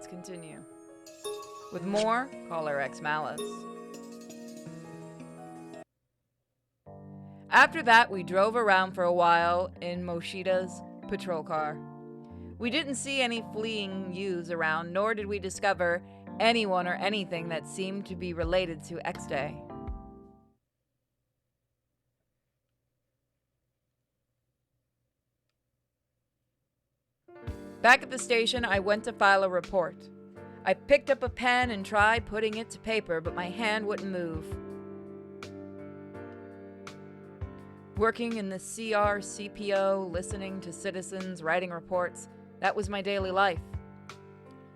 continue. With more, call our ex-Malice. After that, we drove around for a while in Moshida's patrol car. We didn't see any fleeing youths around, nor did we discover anyone or anything that seemed to be related to X-Day. Back at the station, I went to file a report. I picked up a pen and tried putting it to paper, but my hand wouldn't move. Working in the CRCPO, listening to citizens, writing reports, that was my daily life.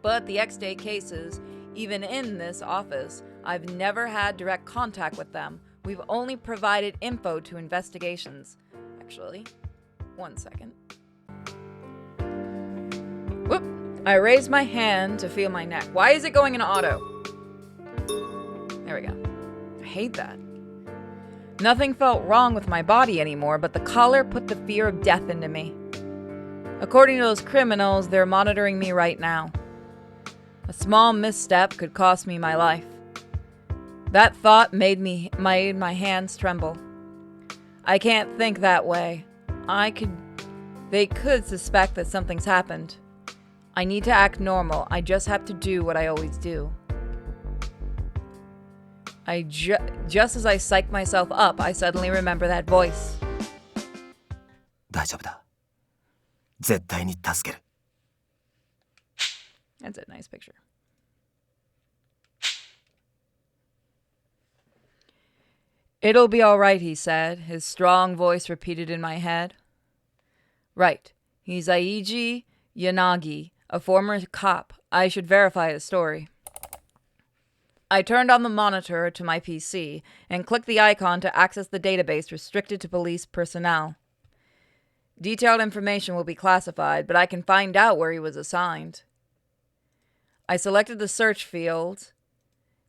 But the X-Day cases, even in this office, I've never had direct contact with them. We've only provided info to investigations. Actually, one second. Whoop! I raised my hand to feel my neck. Why is it going in auto? There we go. I hate that. Nothing felt wrong with my body anymore, but the collar put the fear of death into me. According to those criminals, they're monitoring me right now. A small misstep could cost me my life. That thought made my hands tremble. I can't think that way. They could suspect that something's happened. I need to act normal. I just have to do what I always do. Just as I psyched myself up, I suddenly remember that voice. 大丈夫だ。絶対に助ける。 That's a nice picture. It'll be all right, he said, his strong voice repeated in my head. Right. He's Aiji Yanagi, a former cop. I should verify his story. I turned on the monitor to my PC and clicked the icon to access the database restricted to police personnel. Detailed information will be classified, but I can find out where he was assigned. I selected the search field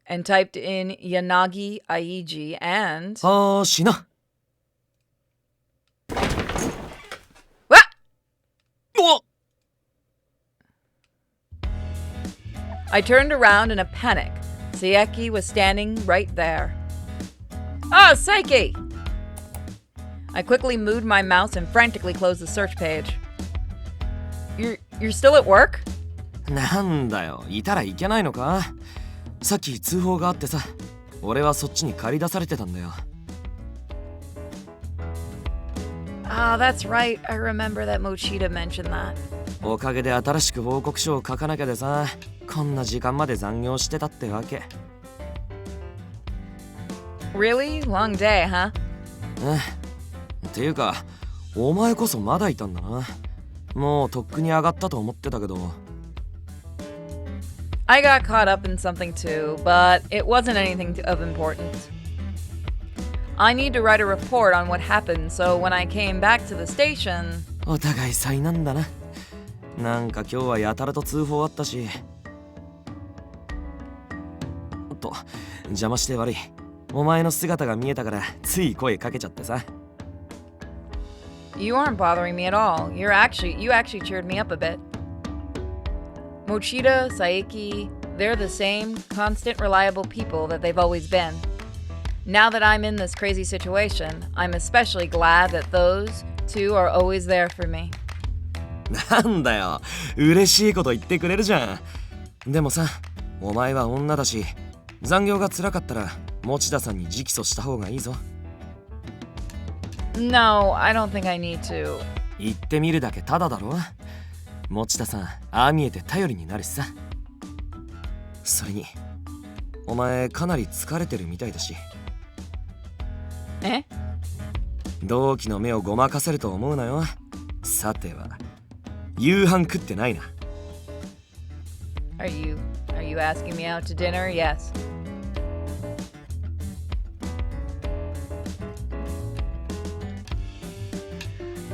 and typed in Yanagi Aiji and... Shina. What? Oh! I turned around in a panic. Saeki was standing right there. Oh, Saeki! I quickly moved my mouse and frantically closed the search page. You're still at work? なんだよ、いたらいけないのか？さっき通報があってさ、俺はそっちに駆り出されてたんだよ。Ah, that's right. I remember that Mochida mentioned that. おかげで新しく報告書を書かなきゃでさ、こんな時間まで残業してたってわけ。Really? Long day, huh? っていうか、お前こそまだいたんだな。もうとっくに上がったと思ってたけど。I got caught up in something too, but it wasn't anything of importance. I need to write a report on what happened, so when I came back to the station... お互い災難だな。なんか今日はやたらと通報あったし。と、邪魔して悪い。お前の姿が見えたからつい声かけちゃってさ。You aren't bothering me at all. You actually cheered me up a bit. Mochida, Saeki, they're the same constant, reliable people that they've always been. Now that I'm in this crazy situation, I'm especially glad that those two are always there for me. なんだよ、嬉しいこと言ってくれるじゃん。でもさ、お前は女だし、残業が辛かったら持田さんに直訴した方がいいぞ。No, I don't think I need to. 言ってみるだけただだろ。持田さん、ああ見えて頼りになるしさ。それに、お前かなり疲れてるみたいだし。え？同期の目をごまかせると思うなよ。さては、夕飯食ってないな。Are you asking me out to dinner? Yes.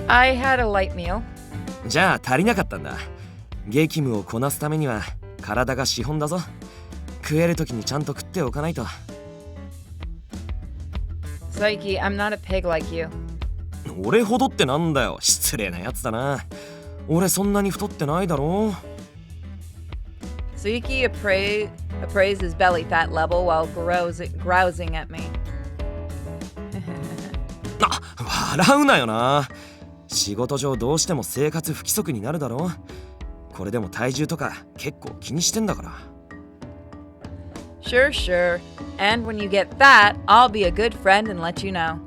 I had a light meal. じゃあ足りなかったんだ。激務をこなすためには体が資本だぞ。食えるときにちゃんと食っておかないと。Saeki, I'm not a pig like you. 俺ほどってなんだよ。失礼なやつだな。俺そんなに太ってないだろ。Sayuki appraised his belly fat level while grousing at me. 笑うなよな。仕事上どうしても生活不規則になるだろ。これでも体重とか結構気にしてんだから。Sure, sure. And when you get fat, I'll be a good friend and let you know.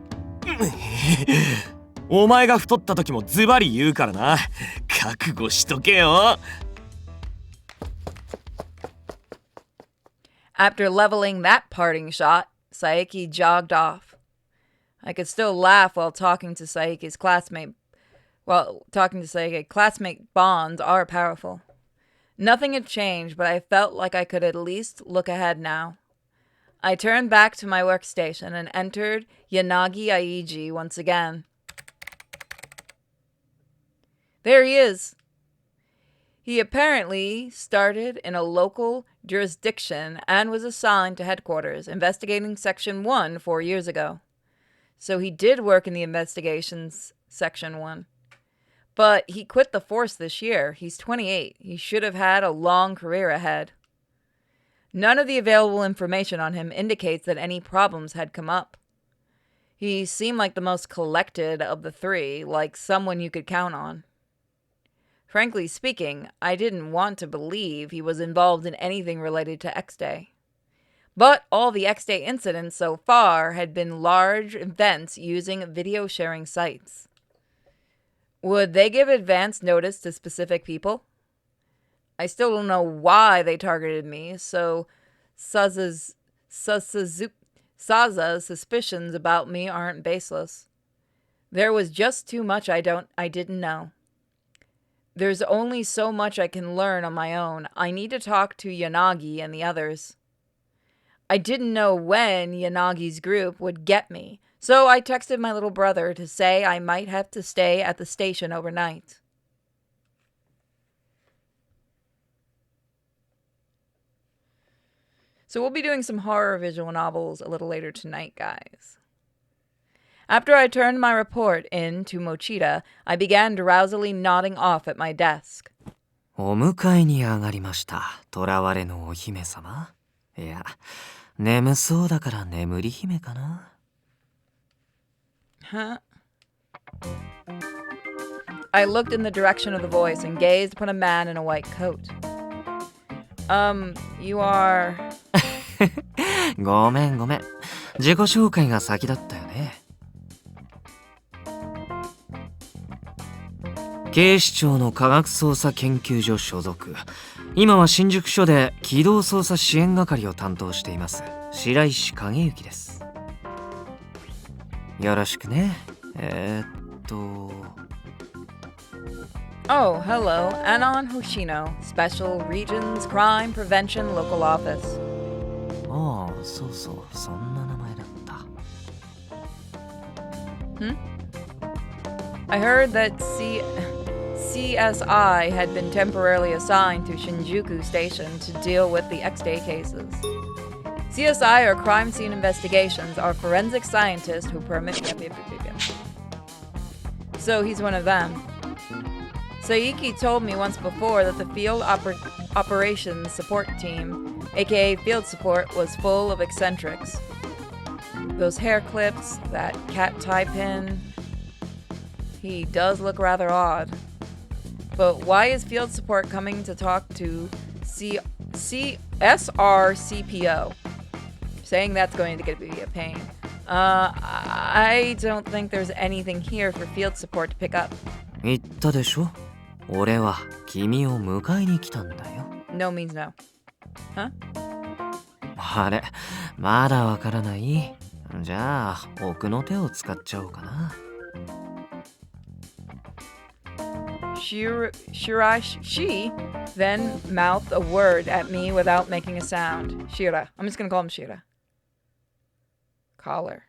お前が太った時もズバリ言うからな。覚悟しとけよ。After leveling that parting shot, Saeki jogged off. I could still laugh while talking to Saeki's classmate. Classmate bonds are powerful. Nothing had changed, but I felt like I could at least look ahead now. I turned back to my workstation and entered Yanagi Aiji once again. There he is. He apparently started in a local jurisdiction and was assigned to headquarters, investigating Section 1 4 years ago. So he did work in the investigations Section 1. But he quit the force this year. He's 28. He should have had a long career ahead. None of the available information on him indicates that any problems had come up. He seemed like the most collected of the three, like someone you could count on. Frankly speaking, I didn't want to believe he was involved in anything related to X-Day. But all the X-Day incidents so far had been large events using video sharing sites. Would they give advance notice to specific people? I still don't know why they targeted me, so Saza's suspicions about me aren't baseless. There was just too much I didn't know. There's only so much I can learn on my own. I need to talk to Yanagi and the others. I didn't know when Yanagi's group would get me, so I texted my little brother to say I might have to stay at the station overnight. So we'll be doing some horror visual novels a little later tonight, guys. After I turned my report in to Mochida, I began drowsily nodding off at my desk. お迎えに上がりました。囚われのお姫様。いや、眠そうだから眠り姫かな。Huh? I looked in the direction of the voice and gazed upon a man in a white coat. You are... ごめん。自己紹介が先だったよね。警視庁の科学捜査研究所所属。今は新宿署で機動捜査支援係を担当しています。白石景之です。よろしくね。Oh, hello. Anon Hoshino, Special Regions Crime Prevention Local Office. ああ、そう、そんな名前だった。I heard that CSI had been temporarily assigned to Shinjuku Station to deal with the X-Day cases. CSI, or Crime Scene Investigations, are forensic scientists who permit... Yep. So he's one of them. Saiki told me once before that the Field Operations Support Team, aka Field Support, was full of eccentrics. Those hair clips, that cat tie pin... He does look rather odd. But why is Field Support coming to talk to SRCPO? Saying that's going to be a pain. I don't think there's anything here for Field Support to pick up. 言ったでしょ。俺は君を迎えに来たんだよ。No means no. Huh? あれ、まだわからない？じゃあ、奥の手を使っちゃおうかな。She then mouthed a word at me without making a sound. Shira. I'm just going to call him Shira. Collar.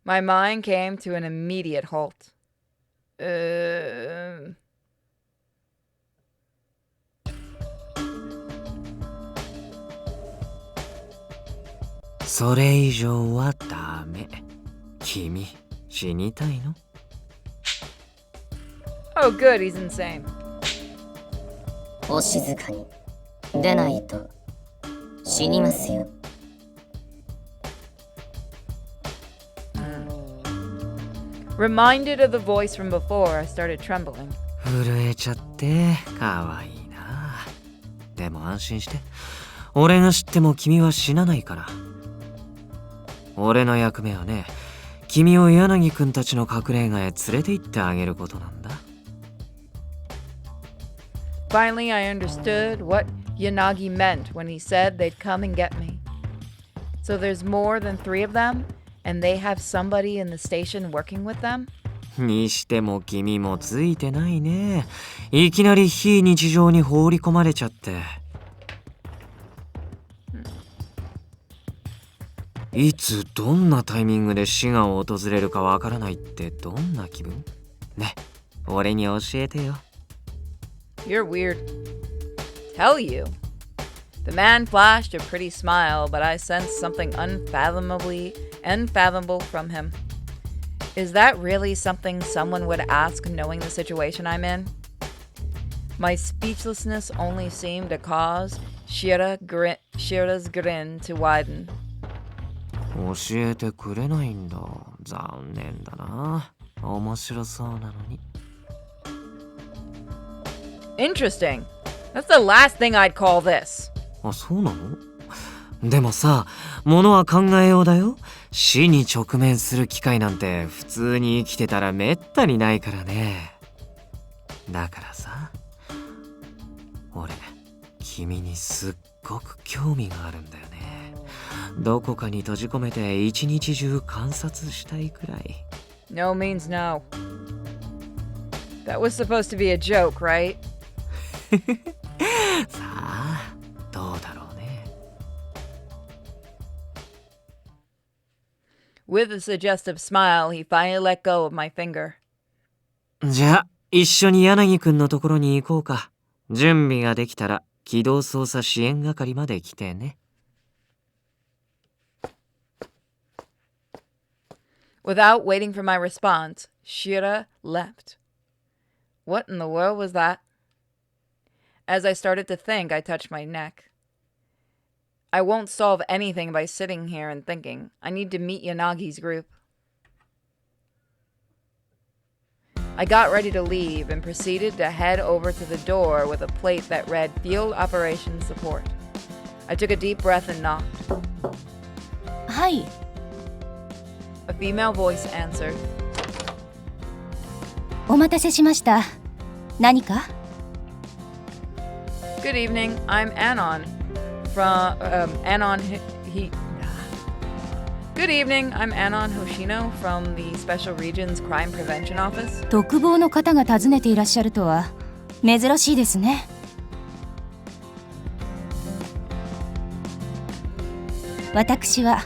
My mind came to an immediate halt. それ以上はダメ。君、死にたいの？ Oh, good, he's insane. お静かに。でないと死にますよ。Reminded of the voice from before, I started trembling. 震えちゃってかわいいな。でも安心して、俺が知っても君は死なないから。俺の役目はね、君を柳くんたちの隠れ家へ連れて行ってあげることなんだ。Finally, I understood what Yanagi meant when he said they'd come and get me. So there's more than 3 of them, and they have somebody in the station working with them? にしても君もついてないね。いきなり非日常に放り込まれちゃって。いつどんなタイミングで死が訪れるかわからないってどんな気分？ね、俺に教えてよ。You're weird. Tell you. The man flashed a pretty smile, but I sensed something unfathomable from him. Is that really something someone would ask knowing the situation I'm in? My speechlessness only seemed to cause Shira's grin to widen. 教えてくれないんだ。残念だな。面白そうなのに。Interesting. That's the last thing I'd call this. あ、そうなの？でもさ、ものは考えようだよ。死に直面する機会なんて普通に生きてたらめったにないからね。だからさ、俺、君にすっごく興味があるんだよね。どこかに閉じ込めて一日中観察したいくらい。No means no. That was supposed to be a joke, right? さあ、どうだろうね。With a suggestive smile, he finally let go of my finger. じゃあ、一緒に柳くんのところに行こうか。準備ができたら、機動捜査支援係まで来てね。Without waiting for my response, Shira left. What in the world was that? As I started to think, I touched my neck. I won't solve anything by sitting here and thinking. I need to meet Yanagi's group. I got ready to leave and proceeded to head over to the door with a plate that read Field Operations Support. I took a deep breath and knocked. はい。 A female voice answered. お待たせしました。何か？ Good evening, I'm Anon from Anon Good evening, I'm Anon Hoshino from the Special Regions Crime Prevention Office. 独房の方が訪ねていらっしゃるとは珍しいですね。私は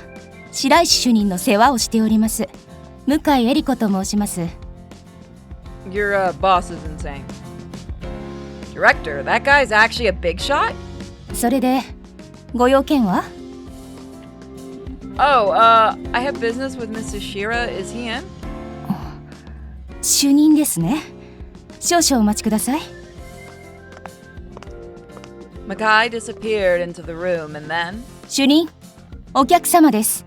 白石主任の世話をしております。向井恵理子と申します。 Your boss is insane. Director, that guy's actually a big shot? それでご用件は？ Oh, I have business with Mr. Shira. Is he in? 主任ですね。少々お待ちください。 Makai disappeared into the room and then... 主任、お客様です。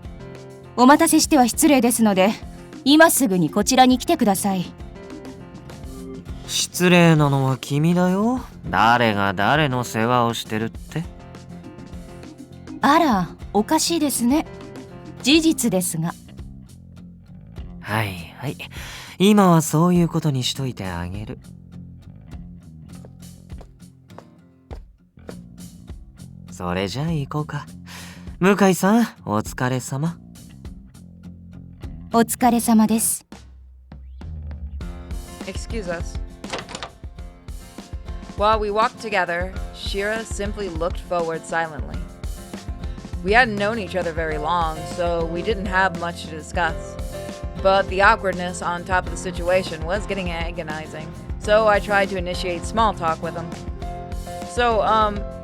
お待たせしては失礼ですので、今すぐにこちらに来てください。失礼なのは君だよ。誰が誰の世話をしてるって。あら、おかしいですね。事実ですが。はいはい。今はそういうことにしといてあげる。それじゃあ行こうか。向井さん、お疲れ様。お疲れ様です。 Excuse us. While we walked together, Shira simply looked forward silently. We hadn't known each other very long, so we didn't have much to discuss. But the awkwardness on top of the situation was getting agonizing, so I tried to initiate small talk with him. So,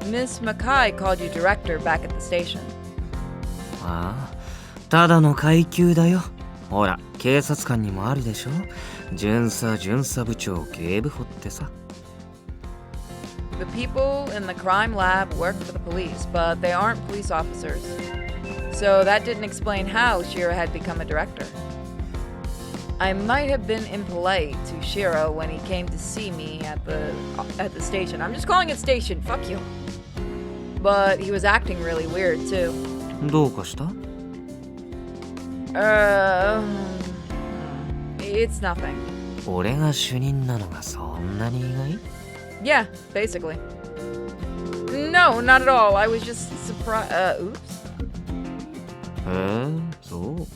Miss Makai called you director back at the station. ああ、ただの階級だよ。ほら、警察官にもあるでしょ。巡査部長警部補ってさ。 The people in the crime lab work for the police, but they aren't police officers. So that didn't explain how Shira had become a director. I might have been impolite to Shira when he came to see me at the station. I'm just calling it station, fuck you. But he was acting really weird too. どうかした？ It's nothing. 俺が主任なのがそんなに意外？ Yeah, basically. No, not at all. I was just surprised. Oops. そう。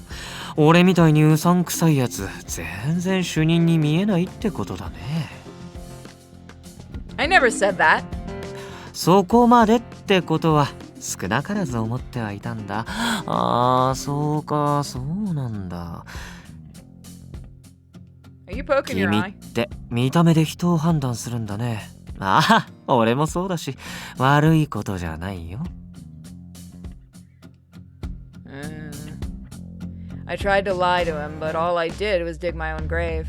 俺みたいにうさんくさいやつ、全然主任に見えないってことだね。I never said that. そこまでってことは少なからず思ってはいたんだ。ああ、そうか、そうなんだ。Are you poking your 君 eye? って見た目で人を判断するんだね。ああ、俺もそうだし、悪いことじゃないよ。I tried to lie to him, but all I did was dig my own grave.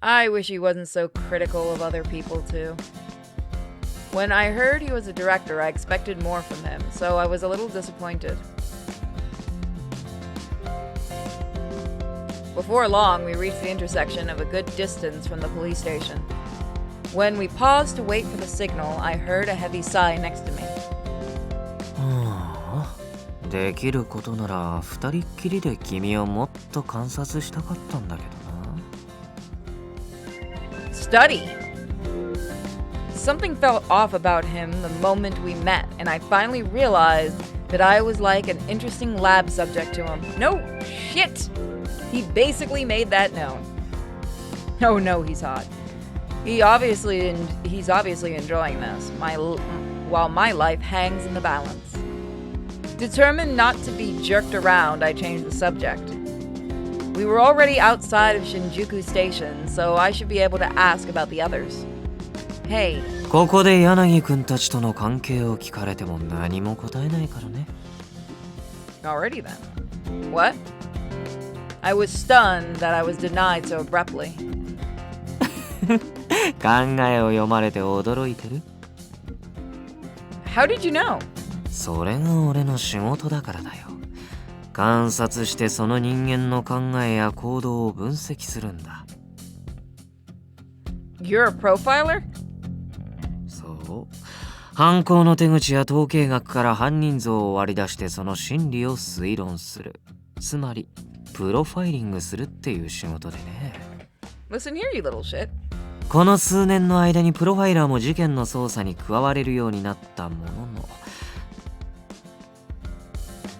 I wish he wasn't so critical of other people, too. When I heard he was a director, I expected more from him, so I was a little disappointed. Before long, we reached the intersection of a good distance from the police station. When we paused to wait for the signal, I heard a heavy sigh next to me. できることなら二人っきりで君をもっと観察したかったんだけどな。 Study? Something felt off about him the moment we met, and I finally realized that I was like an interesting lab subject to him. No shit! He basically made that known. Oh no, he's hot. He's obviously enjoying this, while my life hangs in the balance. Determined not to be jerked around, I changed the subject. We were already outside of Shinjuku Station, so I should be able to ask about the others. Hey. ここで柳くんたちとの関係を聞かれても何も答えないからね。 Already then. What? I was stunned that I was denied so abruptly. 考えを読まれて驚いてる？ How did you know? それが俺の仕事だからだよ。観察してその人間の考えや行動を分析するんだ。 You're a profiler? そう。犯行の手口や統計学から犯人像を割り出してその心理を推論する。つまりプロファイリングするっていう仕事でね。 Listen here, you little shit. この数年の間にプロファイラーも事件の捜査に加われるようになったものの、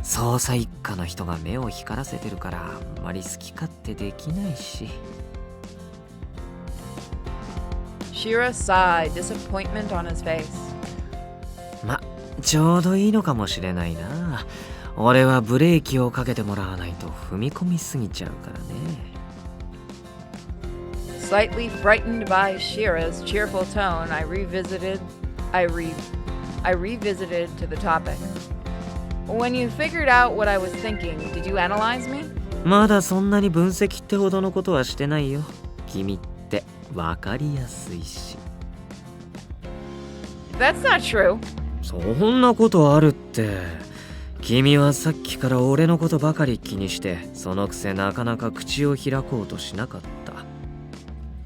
捜査一課の人が目を光らせてるからあんまり好き勝手できないし。 Shira sighed, disappointment on his face. ま、ちょうどいいのかもしれないな。俺はブレーキをかけてもらわないと踏み込みすぎちゃうからね。 Slightly frightened by Shira's cheerful tone, I revisited to the topic. When you figured out what I was thinking, did you analyze me? まだそんなに分析ってほどのことはしてないよ。君って分かりやすいし。 That's not true. そんなことあるって。君はさっきから俺のことばかり気にして、そのくせなかなか口を開こうとしなかった。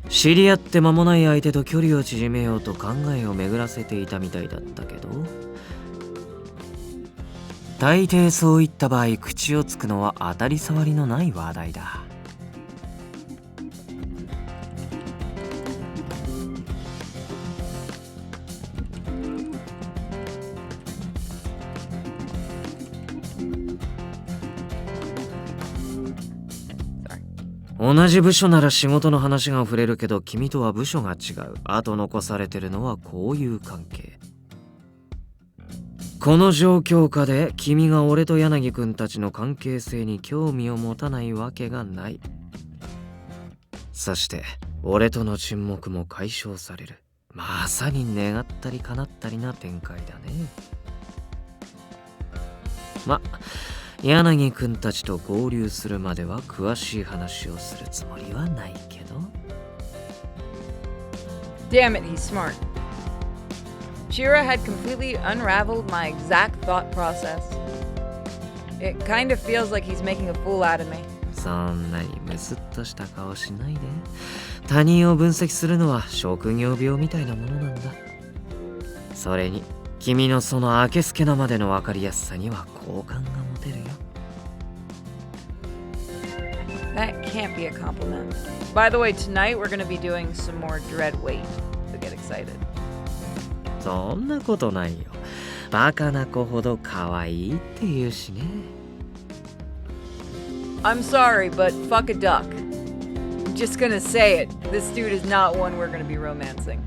知り合って間もない相手と距離を縮めようと考えを巡らせていたみたいだったけど、大抵そういった場合口をつくのは当たり障りのない話題だ。同じ部署なら仕事の話が触れるけど君とは部署が違う。あと残されてるのはこういう関係。この状況下で君が俺と柳くんたちの関係性に興味を持たないわけがない。そして俺との沈黙も解消される。まさに願ったり叶ったりな展開だね。ま、柳くんたちと合流するまでは詳しい話をするつもりはないけど。 Damn it, he's smart. Shira had completely unraveled my exact thought process. It kind of feels like he's making a fool out of me. そんなにムスッとした顔しないで。他人を分析するのは職業病みたいなものなんだ。それに君のそのあけすけなまでの分かりやすさには好感が持てるよ。 That can't be a compliment. By the way, tonight we're going to be doing some more dread weight, so get excited. そんなことないよ。バカな子ほど可愛いって言うしね。 I'm sorry, but fuck a duck. I'm just gonna say it. This dude is not one we're gonna be romancing.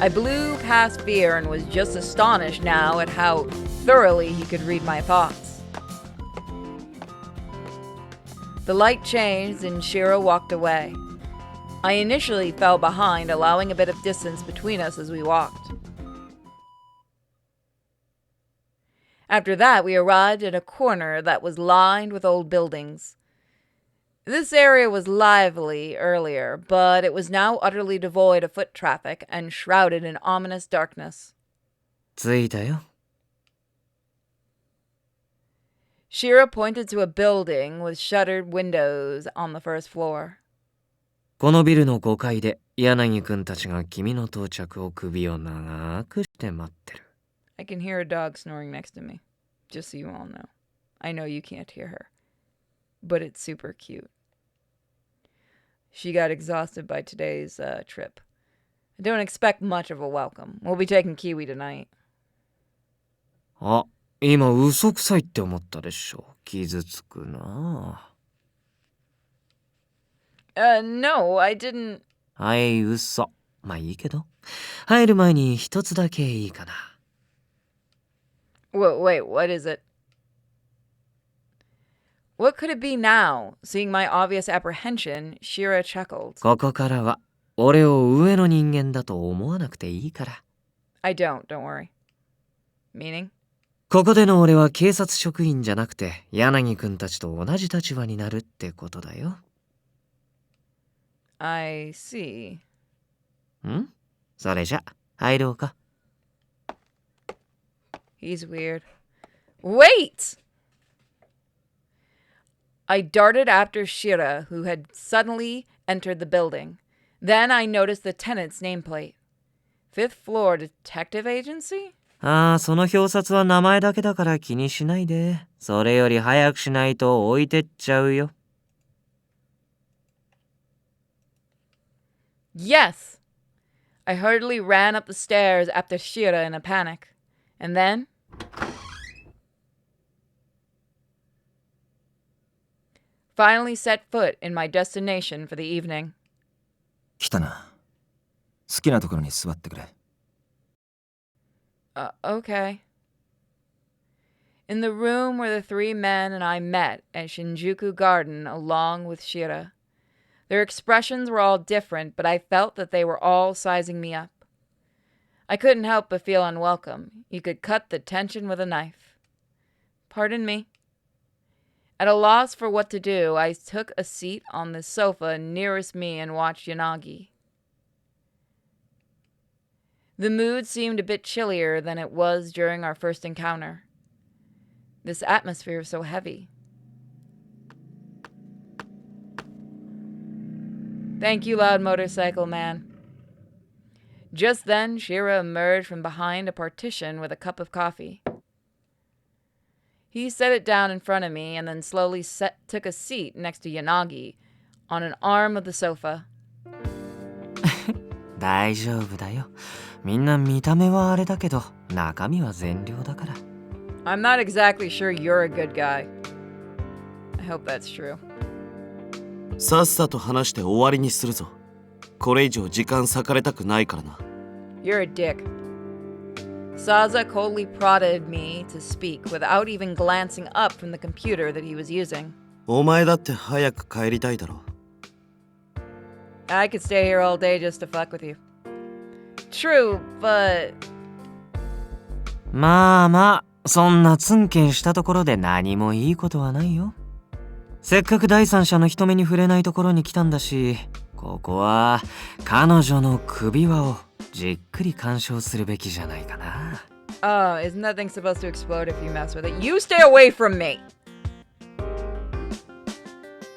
I blew past fear and was just astonished now at how thoroughly he could read my thoughts. The light changed and Shira walked away. I initially fell behind, allowing a bit of distance between us as we walked. After that, we arrived at a corner that was lined with old buildings. This area was lively earlier, but it was now utterly devoid of foot traffic and shrouded in ominous darkness. 着いたよ。 Shira pointed to a building with shuttered windows on the first floor. このビルの5階で柳くんたちが君の到着を首を長くして待ってる。 I can hear a dog snoring next to me, just so you all know. I know you can't hear her, but it's super cute. She got exhausted by today's trip. I don't expect much of a welcome. We'll be taking Kiwi tonight. あ、今嘘くさいって思ったでしょ。傷つくな。 No, I didn't. はい、嘘。まあいいけど。入る前に一つだけいいかな。 Wait, what is it? What could it be now? Seeing my obvious apprehension, Shira chuckled. ここからは俺を上の人間だと思わなくていいから。 I don't worry. Meaning? ここでの俺は警察職員じゃなくて柳くんたちと同じ立場になるってことだよ。 I see. ん？それじゃ入ろうか。 He's weird. Wait! I darted after Shira, who had suddenly entered the building. Then I noticed the tenant's nameplate. 5th floor detective agency? ああ、その表札は名前だけだから気にしないで。それより早くしないと置いてっちゃうよ。 Yes! I hurriedly ran up the stairs after Shira in a panic. And then... finally set foot in my destination for the evening. 来たな。好きなところに座ってくれ。Okay. In the room where the 3 men and I met at Shinjuku Garden along with Shira. Their expressions were all different, but I felt that they were all sizing me up. I couldn't help but feel unwelcome. You could cut the tension with a knife. Pardon me. At a loss for what to do, I took a seat on the sofa nearest me and watched Yanagi. The mood seemed a bit chillier than it was during our first encounter. This atmosphere was so heavy. Thank you, loud motorcycle man. Just then, Shira emerged from behind a partition with a cup of coffee. He set it down in front of me and then slowly took a seat next to Yanagi on an arm of the sofa. 大丈夫だよ。みんな見た目はあれだけど、中身は善良だから。 I'm not exactly sure you're a good guy. I hope that's true. さっさと話して終わりにするぞ。これ以上時間割かれたくないからな。You're a dick. Saza coldly prodded me to speak without even glancing up from the computer that he was using. お前だって早く帰りたいだろ。I could stay here all day just to fuck with you. True, but... まあまあ、そんなツンケンしたところで何もいいことはないよ。せっかく第三者の人目に触れないところに来たんだし、ここは彼女の首輪をじっくり鑑賞するべきじゃないかな。Oh, isn't that thing supposed to explode if you mess with it? You stay away from me!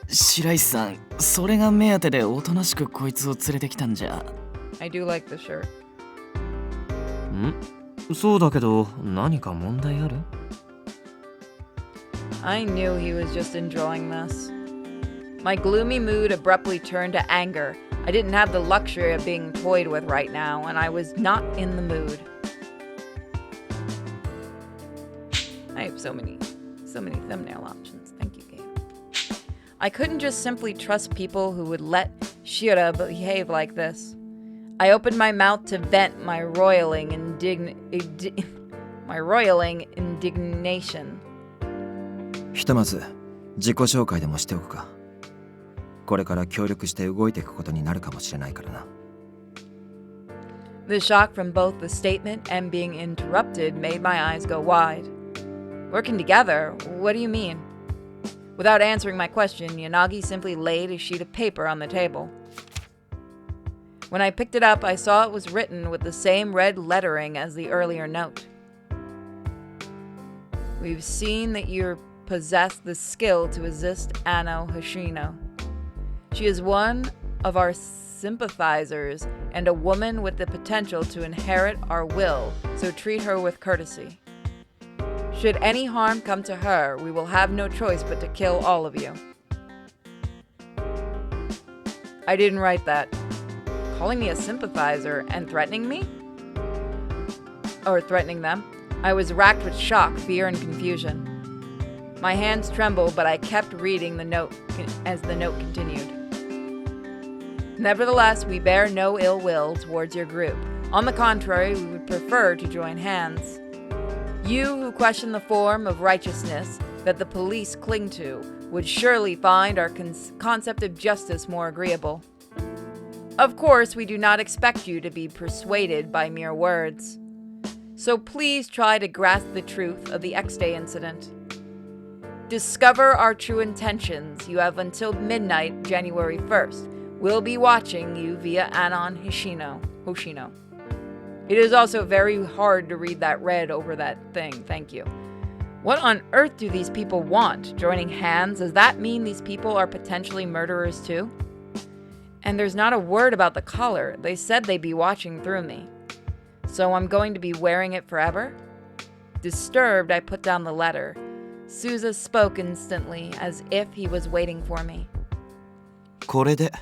白石さん、それが目当てでおとなしくこいつを連れてきたんじゃ。I do like the shirt. そうだけど何か問題ある？ I knew he was just enjoying this. My gloomy mood abruptly turned to anger. I didn't have the luxury of being toyed with right now, and I was not in the mood. I have so many thumbnail options. Thank you, game. I couldn't just simply trust people who would let Shira behave like this. I opened my mouth to vent my roiling indignation. ひとまず自己紹介でもしておくか。これから協力して動いていくことになるかもしれないからな。The shock from both the statement and being interrupted made my eyes go wide. Working together? What do you mean? Without answering my question, Yanagi simply laid a sheet of paper on the table. When I picked it up, I saw it was written with the same red lettering as the earlier note. We've seen that you possess the skill to assist Ano Hoshino. She is one of our sympathizers and a woman with the potential to inherit our will, so treat her with courtesy. Should any harm come to her, we will have no choice but to kill all of you. I didn't write that. Calling me a sympathizer and threatening me? Or threatening them? I was racked with shock, fear, and confusion. My hands trembled, but I kept reading the note as the note continued. Nevertheless, we bear no ill will towards your group. On the contrary, we would prefer to join hands. You who question the form of righteousness that the police cling to would surely find our concept of justice more agreeable. Of course, we do not expect you to be persuaded by mere words. So please try to grasp the truth of the X-Day incident. Discover our true intentions. You have until midnight, January 1st. We'll be watching you via Anon Hoshino. It is also very hard to read that red over that thing. Thank you. What on earth do these people want? Joining hands? Does that mean these people are potentially murderers too? And there's not a word about the collar. They said they'd be watching through me. So I'm going to be wearing it forever? Disturbed, I put down the letter. Souza spoke instantly, as if he was waiting for me. これで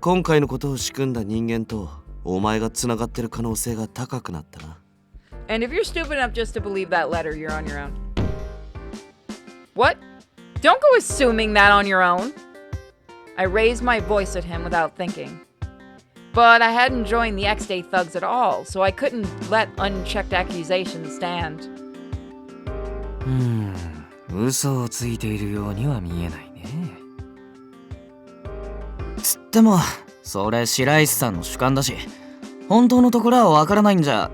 今回のことを仕組んだ人間とお前がつながってる可能性が高くなったな。And if you're stupid enough just to believe that letter, you're on your own. What? Don't go assuming that on your own. I raised my voice at him without thinking. But I hadn't joined the X-Day thugs at all, so I couldn't let unchecked accusations stand. 嘘をついているようには見えないね。つってもそれ白石さんの主観だし、本当のところはわからないんじゃ。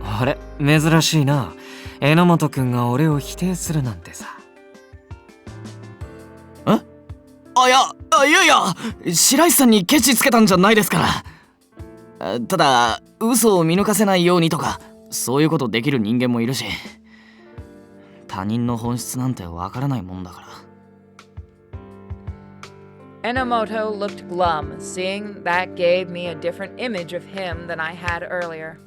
あれ、珍しいな。榎本くんが俺を否定するなんてさ。いや白石さんにケチつけたんじゃないですから。ただ嘘を見抜かせないようにとかそういうことできる人間もいるし、他人の本質なんてわからないもんだから。Enomoto looked glum. Seeing that gave me a different image of him than I had earlier.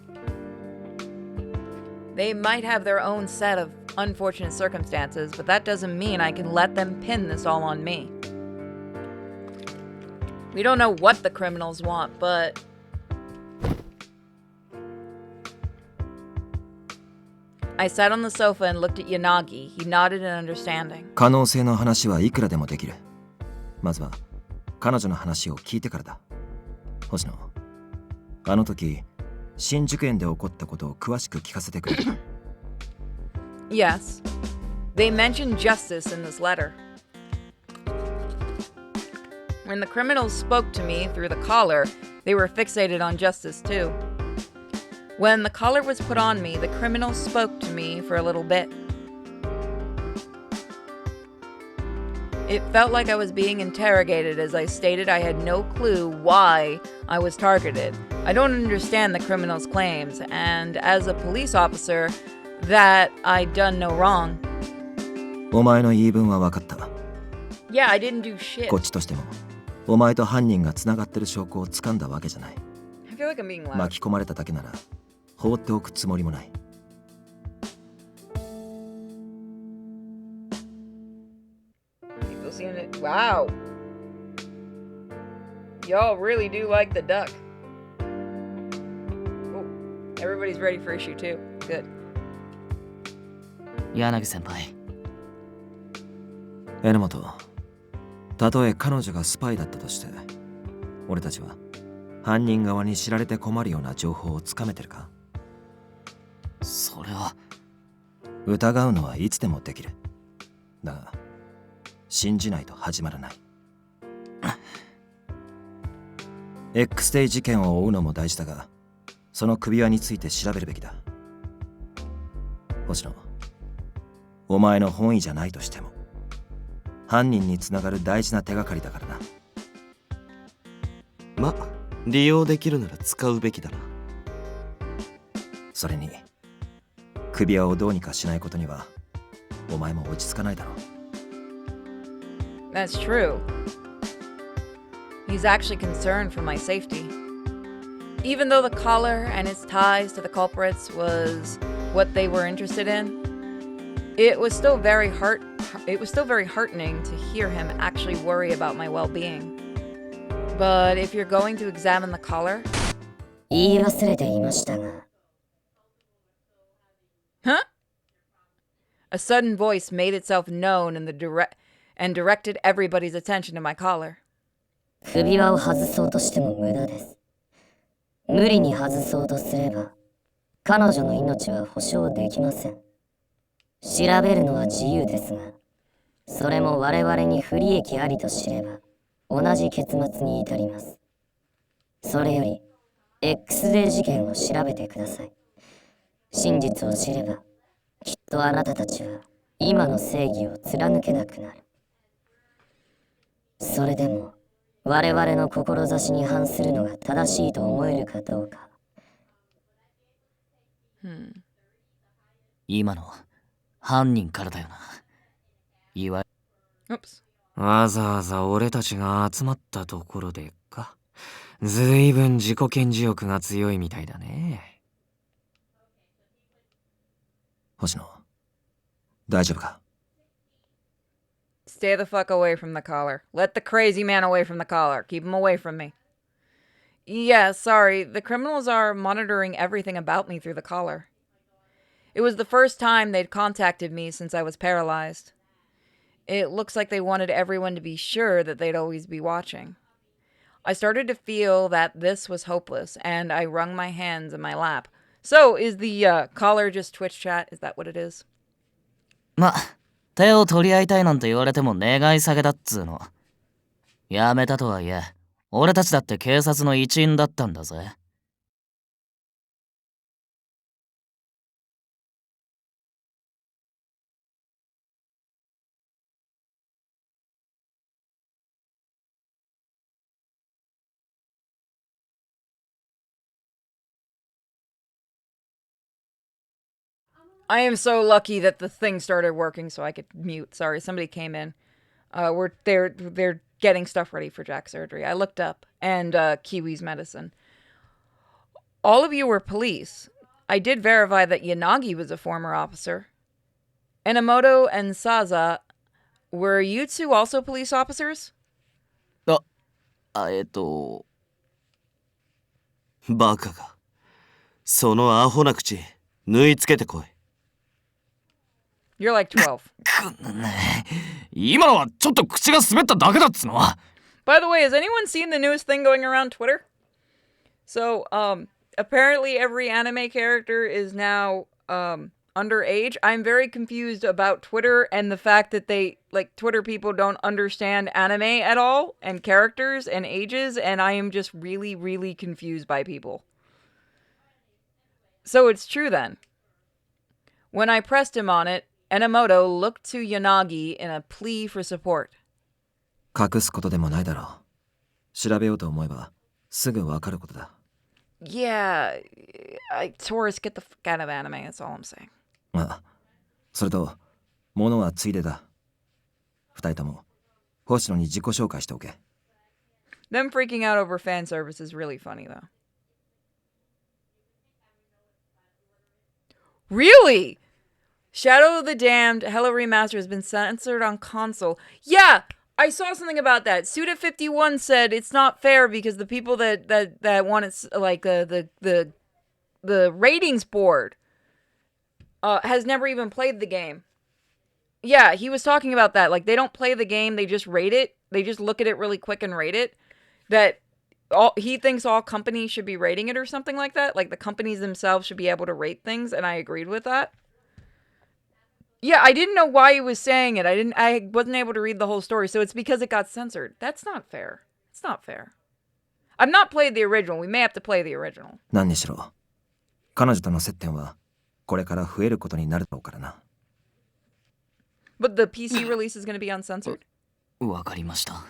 They might have their own set of unfortunate circumstances, but that doesn't mean I can let them pin this all on me. We don't know what the criminals want, but... I sat on the sofa and looked at Yanagi. He nodded in understanding. 可能性の話はいくらでもできる。まずは彼女の話を聞いてからだ。星野、あの時新宿園で起こったことを詳しく聞かせてくれるか。Yes. They mentioned justice in this letter. When the criminals spoke to me through the collar, they were fixated on justice too. When the collar was put on me, the criminal spoke to me for a little bit. It felt like I was being interrogated as I stated I had no clue why I was targeted. I don't understand the criminal's claims, and as a police officer, that I'd done no wrong. お前の言い分は分かった。 Yeah, I didn't do shit. こっちとしても、お前と犯人がつながってる証拠を掴んだわけじゃない。 I feel like I'm being loud. 巻き込まれただけなら、放っておくつもりもない。 People seem to... Wow. Y'all really do like the duck. Oh, everybody's ready for issue 2. Good. 柳先輩。榎本、たとえ彼女がスパイだったとして、俺たちは犯人側に知られて困るような情報をつかめてるか？それは。疑うのはいつでもできる。だが、信じないと始まらない。X デイ事件を追うのも大事だが、その首輪について調べるべきだ。星野、お前の本意じゃないとしても、犯人につながる大事な手がかりだからな。ま、利用できるなら使うべきだな。それに、首輪をどうにかしないことには、お前も落ち着かないだろう。That's true. He's actually concerned for my safety. Even though the collar and its ties to the culprits was what they were interested in, it was still very heartening to hear him actually worry about my well-being. But if you're going to examine the collar... 言い忘れていましたが。 Huh? A sudden voice made itself known in the and directed everybody's attention to my collar. 首輪を外そうとしても無駄です。無理に外そうとすれば、彼女の命は保証できません。調べるのは自由ですが、それも我々に不利益ありと知れば、同じ結末に至ります。それより、X デー事件を調べてください。真実を知れば、きっとあなたたちは今の正義を貫けなくなる。それでも、我々の志に反するのが正しいと思えるかどうか。今の犯人からだよな。いわ Oops. わざわざ俺たちが集まったところでか。ずいぶん自己顕示欲が強いみたいだね。星野、大丈夫か？ Stay the fuck away from the collar. Let the crazy man away from the collar. Keep him away from me. Yeah, sorry. The criminals are monitoring everything about me through the collar. It was the first time they'd contacted me since I was paralyzed. It looks like they wanted everyone to be sure that they'd always be watching. I started to feel that this was hopeless, and I wrung my hands in my lap. So, is the collar just Twitch chat? Is that what it is? ま、手を取り合いたいなんて言われても願い下げだっつーの。やめたとはいえ、俺たちだって警察の一員だったんだぜ。I am so lucky that the thing started working so I could mute. Sorry, somebody came in. They're getting stuff ready for Jack's surgery. I looked up and Kiwi's medicine. All of you were police. I did verify that Yanagi was a former officer. Enomoto and Saza, were you two also police officers? バカが。そのアホな口、縫い付けてこい。You're like 12. 今のはちょっと口が滑っただけだっつの。 By the way, has anyone seen the newest thing going around Twitter? So, apparently every anime character is now, underage. I'm very confused about Twitter and the fact that Twitter people don't understand anime at all, and characters and ages, and I am just really, really confused by people. So it's true then. When I pressed him on it, Enomoto looked to Yanagi in a plea for support. 隠すことでもないだろう。調べようと思えばすぐわかることだ。Yeah, Taurus, get the fuck out of anime, that's all I'm saying. あ、それと、物はついでだ。二人とも、星野に自己紹介しておけ。Them freaking out over fan service is really funny, though. Really? Shadow of the Damned Hello Remaster has been censored on console. Yeah, I saw something about that. Suda51 said it's not fair because the people that want it, like the ratings board, has never even played the game. Yeah, he was talking about that. Like, they don't play the game, they just rate it. They just look at it really quick and rate it. That he thinks all companies should be rating it or something like that. Like, the companies themselves should be able to rate things, and I agreed with that. Yeah, I didn't know why he was saying it. I wasn't able to read the whole story, so it's because it got censored. That's not fair. It's not fair. I've not played the original. We may have to play the original. 何にしろ、彼女との接点はこれから増えることになるだろうからな。But the PC release is going to be uncensored? わかりました。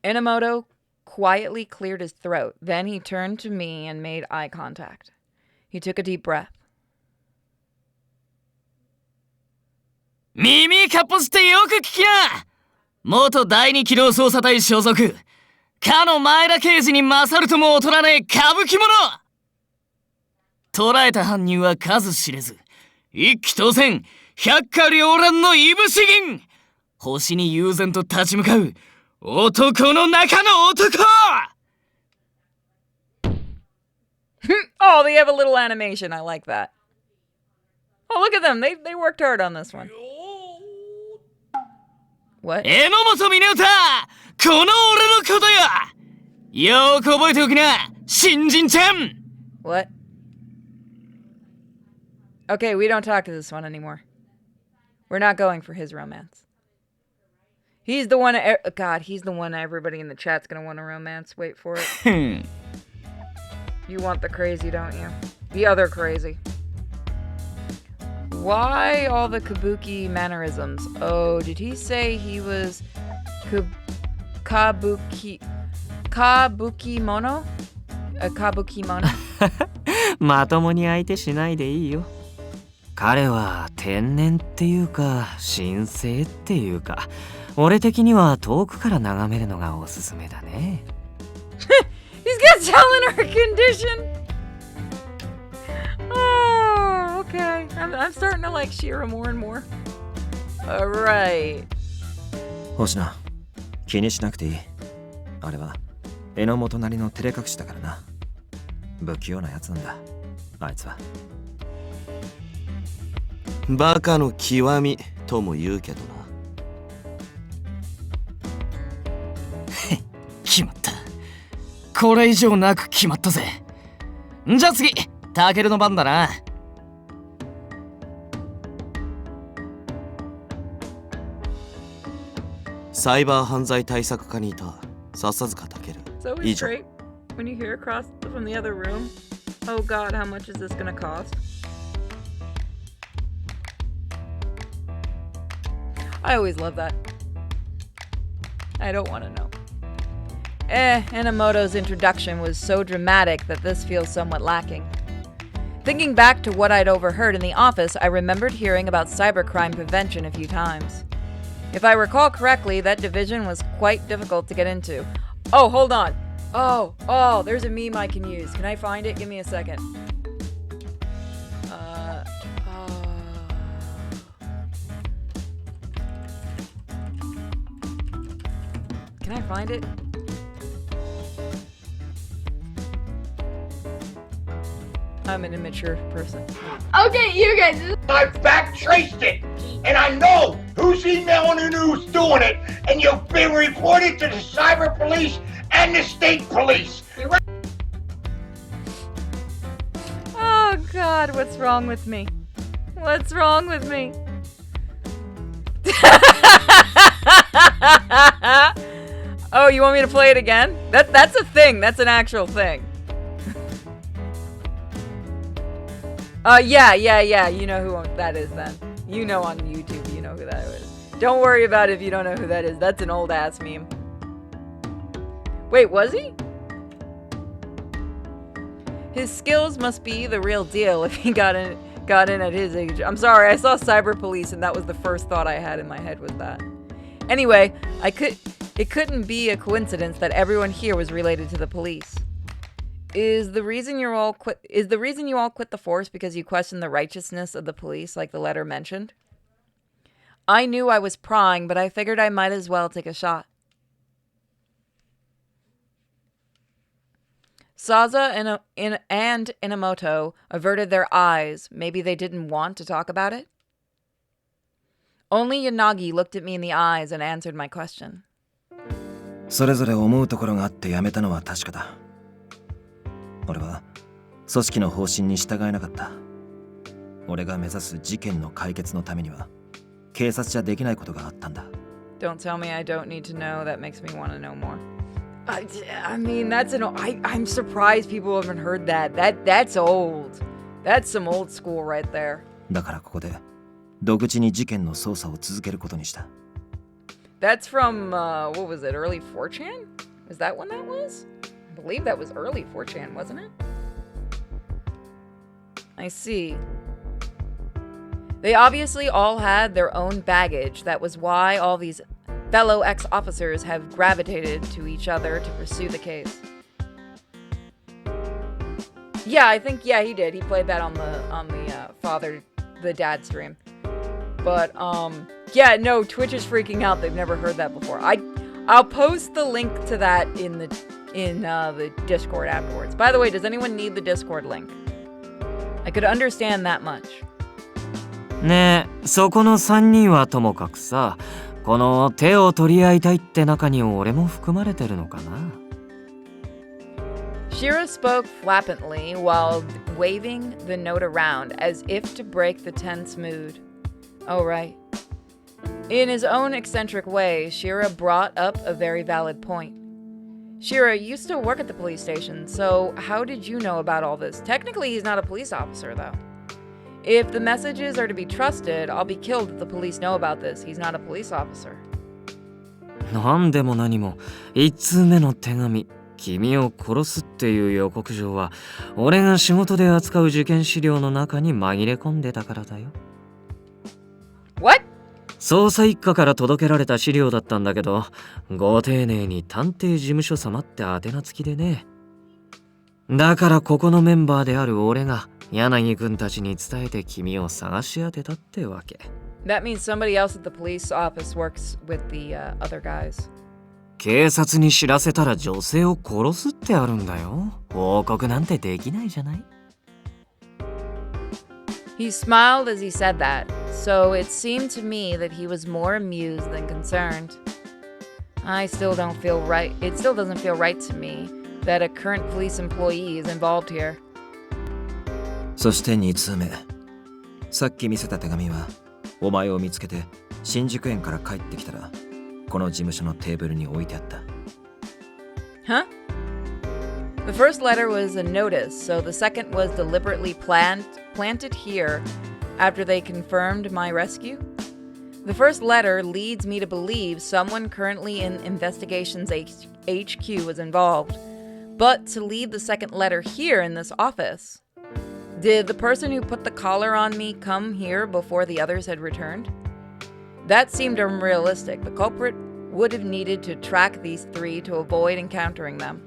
Enomoto quietly cleared his throat. Then he turned to me and made eye contact. He took a deep breath. 耳かっぽじってよく聞きな。元第二機動捜査隊所属、かの前田刑事に勝るとも劣らねえ歌舞伎者。捕らえた犯人は数知れず、一騎当選、百花繚乱のいぶし銀。星に悠然と立ち向かう男の中の男。Oh, they have a little animation. I like that. Oh, look at them. They worked hard on this one. What? 榎本峰歌、この俺のことよ。よく覚えておくな、新人ちゃん。What? Okay, we don't talk to this one anymore. We're not going for his romance. He's the one. God, he's the one everybody in the chat's gonna want a romance. Wait for it. You want the crazy, don't you? The other crazy. Why all the kabuki mannerisms? Oh, did he say he was kabuki mono? A kabuki mono? まともに相手しないでいいよ。彼は天然っていうか神聖っていうか、俺的には遠くから眺めるのがおすすめだね。He's got telling her condition. Oh, okay. I'm starting to like Shira more and more. Alright. 星野、気にしなくていい。あれは榎本なりの照れ隠しだからな。不器用なやつなんだ、あいつは。バカの極みとも言うけどな。決まった。これ以上なく決まったぜ。じゃあ次、タケルの番だな。サイバー犯罪対策課にいた笹塚健。 It's always great when you hear across from the other room. Oh god, how much is this gonna cost? I always love that. I don't want to know. Enomoto's introduction was so dramatic that this feels somewhat lacking. Thinking back to what I'd overheard in the office, I remembered hearing about cybercrime prevention a few times. If I recall correctly, that division was quite difficult to get into. Oh, hold on. Oh, there's a meme I can use. Can I find it? Give me a second. Can I find it? I'm an immature person. Okay, you guys. I fact traced it, and I know who's emailing and who's doing it, and you've been reported to the cyber police and the state police. Oh god, what's wrong with me? What's wrong with me? Oh, you want me to play it again? That's a thing. That's an actual thing. Yeah. You know who that is then. You know on YouTube, you know who that is. Don't worry about it if you don't know who that is. That's an old ass meme. Wait, was he? His skills must be the real deal if he got in at his age. I'm sorry, I saw Cyber Police and that was the first thought I had in my head was that. Anyway, it couldn't be a coincidence that everyone here was related to the police. Is the reason you all quit the force because you questioned the righteousness of the police like the letter mentioned? I knew I was prying, but I figured I might as well take a shot. Saza and Inamoto averted their eyes. Maybe they didn't want to talk about it? Only Yanagi looked at me in the eyes and answered my question. それぞれ思うところがあって辞めたのは確かだ。俺は組織の方針に従えなかった。俺が目指す事件の解決のためには警察じゃできないことがあったんだ。Don't tell me I don't need to know. That makes me want to know more. I mean, I'm surprised people haven't heard that. That's old. That's some old school right there. だからここで独自に事件の捜査を続けることにした。That's from, what was it, early 4chan? Is that when that was? I believe that was early 4chan, wasn't it? I see. They obviously all had their own baggage. That was why all these fellow ex-officers have gravitated to each other to pursue the case. Yeah, I think, yeah, he did. He played that on the dad stream. But, yeah, no, Twitch is freaking out. They've never heard that before. I'll post the link to that in the Discord afterwards. By the way, does anyone need the Discord link? I could understand that much. ねえ、そこの3人はともかくさ、この手を取り合いたいって中に俺も含まれてるのかな? Shira spoke flippantly while waving the note around as if to break the tense mood. Oh, right. In his own eccentric way, Shira brought up a very valid point. Shira, you still work at the police station, so how did you know about all this? Technically, he's not a police officer, though. If the messages are to be trusted, I'll be killed if the police know about this. He's not a police officer. なんでも何も、1通目の手紙、君を殺すっていう予告状は、俺が仕事で扱う事件資料の中に紛れ込んでたからだよ。What? 捜査一課から届けられた資料だったんだけど、ご丁寧に探偵事務所様って宛名付きでね。だからここのメンバーである俺が柳くんたちに伝えて君を探し当てたってわけ。That means somebody else at the police office works with the other guys. 警察に知らせたら女性を殺すってあるんだよ。報告なんてできないじゃない。He smiled as he said that, so it seemed to me that he was more amused than concerned. It still doesn't feel right to me that a current police employee is involved here. そして2通目。さっき見せた手紙は、お前を見つけて新宿園から帰ってきたら、この事務所のテーブルに置いてあった。Huh? The first letter was a notice, so the second was deliberately planted here after they confirmed my rescue? The first letter leads me to believe someone currently in Investigations HQ was involved, but to leave the second letter here in this office. Did the person who put the collar on me come here before the others had returned? That seemed unrealistic. The culprit would have needed to track these three to avoid encountering them.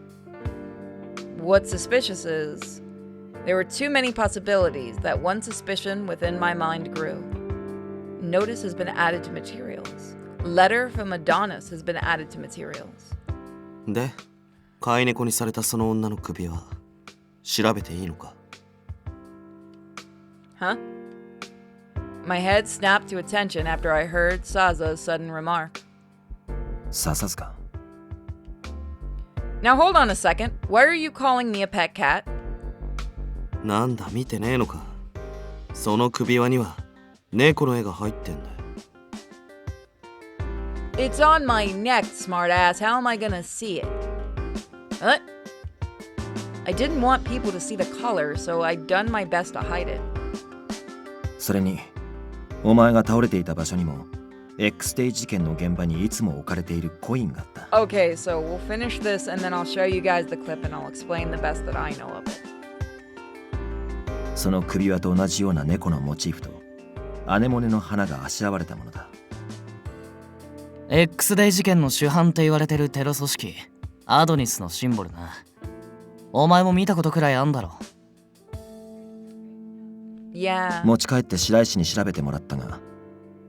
What's suspicious is there were too many possibilities that one suspicion within my mind grew. Notice has been added to materials. Letter from Adonis has been added to materials. で、飼い猫にされたその女の首は調べていいのか? Huh? My head snapped to attention after I heard Saza's sudden remark. 刺さずか? Now hold on a second. Why are you calling me a pet cat? なんだ見てねえのか。その首輪には猫の絵が入ってんだよ。It's on my neck, smartass. How am I gonna see it? What? I didn't want people to see the color, so I'd done my best to hide it. それにお前が倒れていた場所にも X デイ事件の現場にいつも置かれているコインがあった。 Okay, so we'll finish this and then I'll show you guys the clip and I'll explain the best that I know of it. その首輪と同じような猫のモチーフとアネモネの花があしらわれたものだ。 X デイ事件の主犯って言われてるテロ組織アドニスのシンボルな。お前も見たことくらいあんだろ。 Yeah. 持ち帰って白石に調べてもらったが、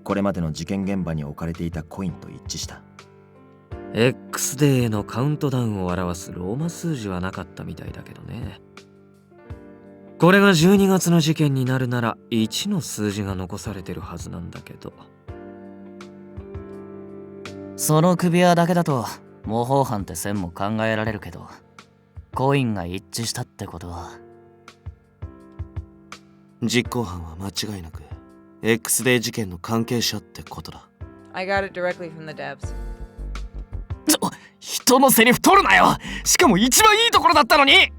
これまでの事件現場に置かれていたコインと一致した。 X デーへのカウントダウンを表すローマ数字はなかったみたいだけどね。これが12月の事件になるなら1の数字が残されてるはずなんだけど。その首輪だけだと模倣犯って線も考えられるけど、コインが一致したってことは実行犯は間違いなく X デー事件の関係者ってことだ。 I got it directly from the devs. 人のセリフ取るなよ。しかも一番いいところだったのに。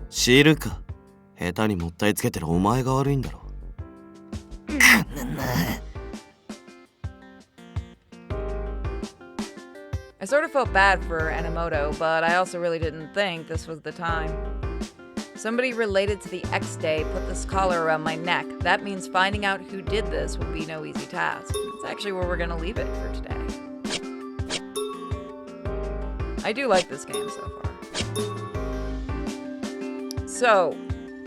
知るか。下手にもったいつけてるお前が悪いんだろ。 I sort of felt bad for Enomoto, but I also really didn't think this was the time. Somebody related to the X Day put this collar around my neck. That means finding out who did this will be no easy task. That's actually where we're gonna leave it for today. I do like this game so far. So,